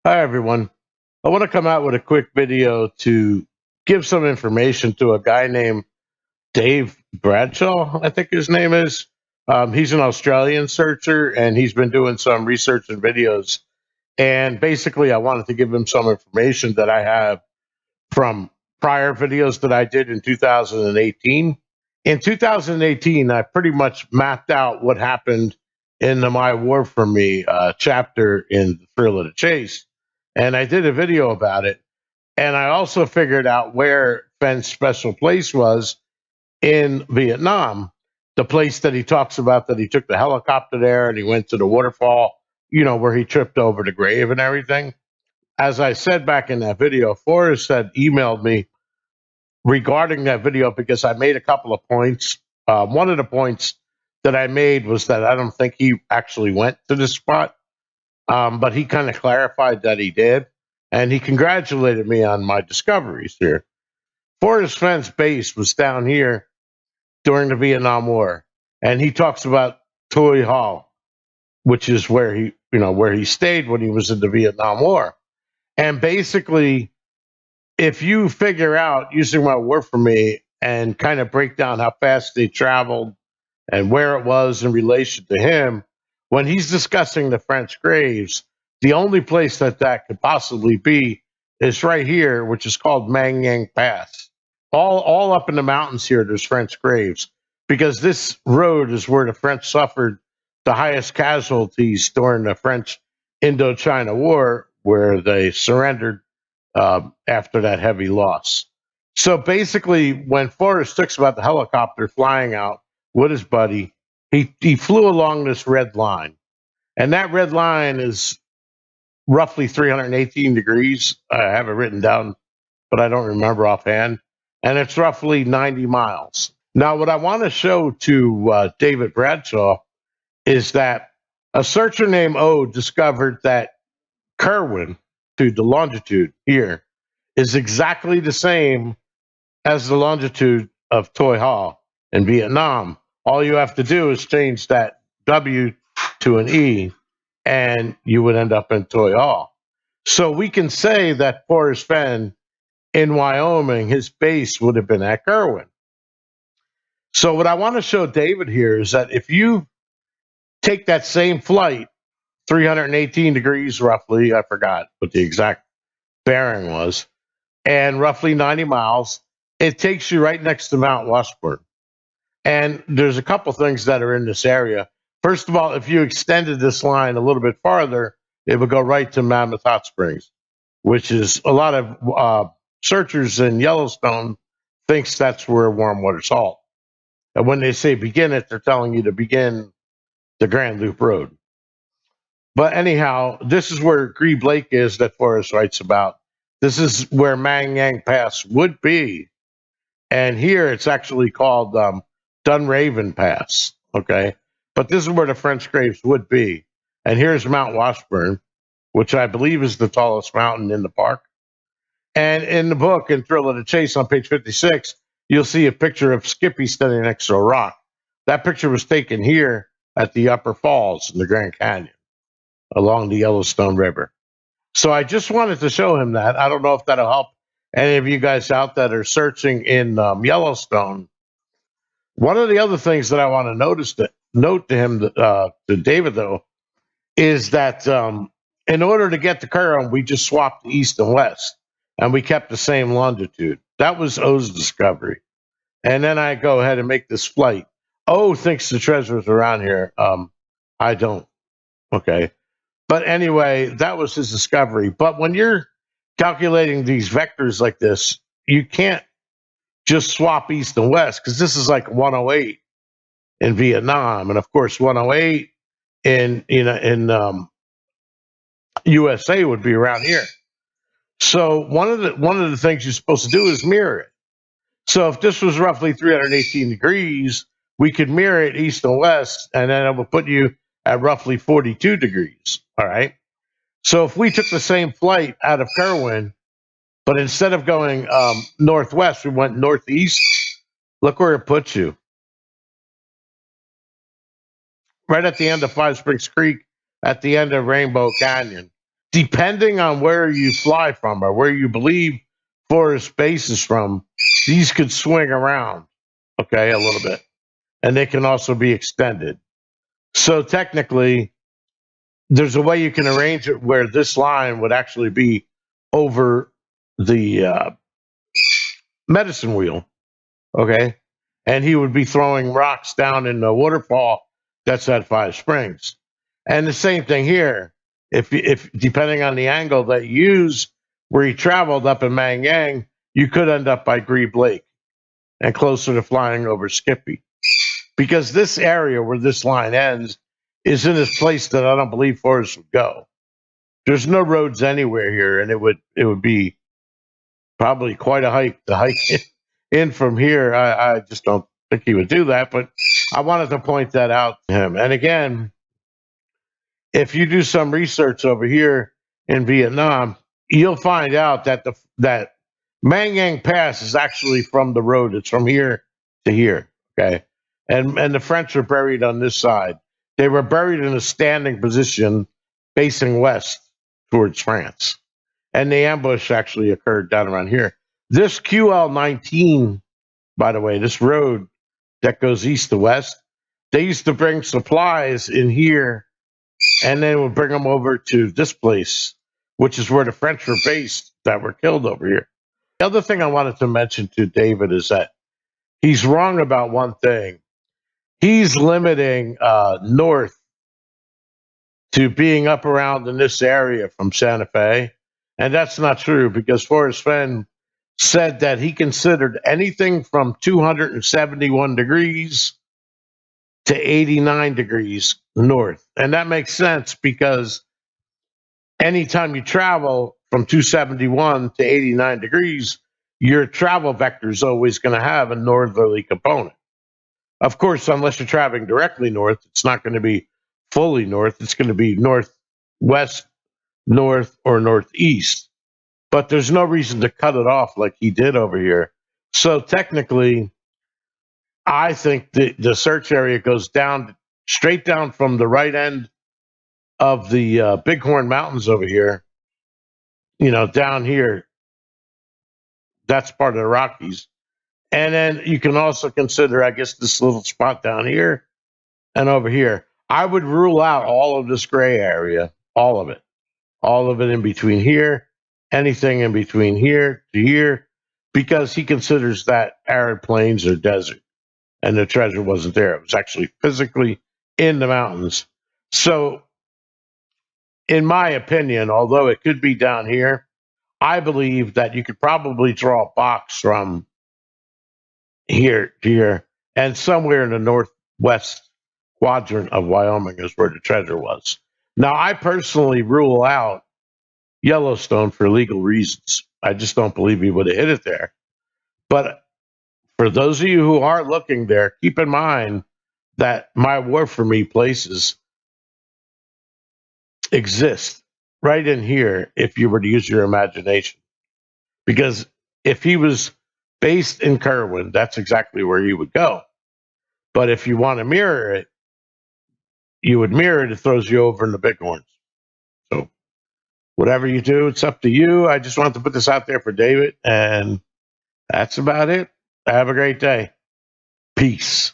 Hi, everyone. I want to come out with a quick video to give some information to a guy named Dave Bradshaw, I think his name is. He's an Australian searcher and he's been doing some research and videos. And basically, I wanted to give him some information that I have from prior videos that I did in 2018. In 2018, I pretty much mapped out what happened in the My War for Me chapter in The Thrill of the Chase. And I did a video about it. And I also figured out where Fenn's special place was in Vietnam, the place that he talks about that he took the helicopter there and he went to the waterfall, where he tripped over the grave and everything. As I said back in that video, Forrest had emailed me regarding that video because I made a couple of points. One of the points that I made was that I don't think he actually went to the spot, but he kind of clarified that he did, and he congratulated me on my discoveries here. Forrest Fenn's base was down here during the Vietnam War, and he talks about Toy Hall, which is where he stayed when he was in the Vietnam War. And basically, if you figure out using my word for me and kind of break down how fast they traveled and where it was in relation to him, when he's discussing the French graves, the only place that that could possibly be is right here, which is called Mang Yang Pass. All up in the mountains here, there's French graves because this road is where the French suffered the highest casualties during the French Indochina War, where they surrendered after that heavy loss. So basically, when Forrest talks about the helicopter flying out with his buddy, he flew along this red line, and that red line is roughly 318 degrees. I have it written down, but I don't remember offhand, and it's roughly 90 miles. Now, what I want to show to David Bradshaw is that a searcher named O discovered that Kerwin, to the longitude here, is exactly the same as the longitude of Toi Ha in Vietnam. All you have to do is change that W to an E, and you would end up in Toi Ha. So we can say that Forrest Fenn in Wyoming, his base would have been at Kerwin. So what I want to show David here is that if you take that same flight, 318 degrees roughly, I forgot what the exact bearing was, and roughly 90 miles, it takes you right next to Mount Washburn. And there's a couple things that are in this area. First of all, if you extended this line a little bit farther, it would go right to Mammoth Hot Springs, which is a lot of searchers in Yellowstone thinks that's where warm water salt. And when they say begin it, they're telling you to begin the Grand Loop Road. But anyhow, this is where Grebe Lake is that Forrest writes about. This is where Mang Yang Pass would be. And here it's actually called Dunraven Pass. Okay. But this is where the French graves would be. And here's Mount Washburn, which I believe is the tallest mountain in the park. And in the book, in Thrill of the Chase, on page 56, you'll see a picture of Skippy standing next to a rock. That picture was taken here at the Upper Falls in the Grand Canyon along the Yellowstone River. So I just wanted to show him that. I don't know if that'll help any of you guys out that are searching in Yellowstone. One of the other things that I want to note to him, to David, though, is that in order to get to Curran, we just swapped east and west, and we kept the same longitude. That was O's discovery. And then I go ahead and make this flight. O thinks the treasure's around here. I don't. Okay. But anyway, that was his discovery. But when you're calculating these vectors like this, you can't just swap east and west because this is like 108 in Vietnam, and of course 108 in USA would be around here. So one of the things you're supposed to do is mirror it. So if this was roughly 318 degrees, we could mirror it east and west, and then it would put you at roughly 42 degrees. All right. So if we took the same flight out of Kerwin, but instead of going northwest, we went northeast, look where it puts you. Right at the end of Five Springs Creek, at the end of Rainbow Canyon. depending on where you fly from or where you believe Forrest Base is from, these could swing around, okay, a little bit. And they can also be extended. So technically, there's a way you can arrange it where this line would actually be over the medicine wheel, okay? And he would be throwing rocks down in the waterfall that's at Five Springs. And the same thing here. If depending on the angle that you use, where he traveled up in Mang Yang, you could end up by Grebe Lake and closer to flying over Skippy. Because this area where this line ends is in this place that I don't believe Forrest would go. There's no roads anywhere here, and it would be probably quite a hike to hike in from here. I just don't think he would do that, but I wanted to point that out to him. And again, if you do some research over here in Vietnam, you'll find out that that Mang Yang Pass is actually from the road. It's from here to here. Okay. And the French are buried on this side. They were buried in a standing position facing west towards France. And the ambush actually occurred down around here. This QL-19, by the way, this road that goes east to west, they used to bring supplies in here and then would bring them over to this place, which is where the French were based that were killed over here. The other thing I wanted to mention to David is that he's wrong about one thing. He's limiting north to being up around in this area from Santa Fe. And that's not true because Forrest Fenn said that he considered anything from 271 degrees to 89 degrees north. And that makes sense because anytime you travel from 271 to 89 degrees, your travel vector is always going to have a northerly component. Of course, unless you're traveling directly north, it's not going to be fully north. It's going to be northwest, north, or northeast. But there's no reason to cut it off like he did over here. So technically, I think the search area goes down straight down from the right end of the Bighorn Mountains over here. You know, down here, that's part of the Rockies. And then you can also consider, I guess, this little spot down here and over here. I would rule out all of this gray area, all of it in between here, anything in between here to here, because he considers that arid plains or desert and the treasure wasn't there. It was actually physically in the mountains. So, in my opinion, although it could be down here, I believe that you could probably draw a box from here to here and somewhere in the northwest quadrant of Wyoming is where the treasure was. Now, I personally rule out Yellowstone for legal reasons. I just don't believe he would have hit it there. But for those of you who are looking there, keep in mind that my war for me places exist right in here if you were to use your imagination. Because if he was based in Kerwin, that's exactly where he would go. But if you want to mirror it, you would mirror it. It throws you over in the Bighorns. So whatever you do, it's up to you. I just wanted to put this out there for David, and that's about it. Have a great day. Peace.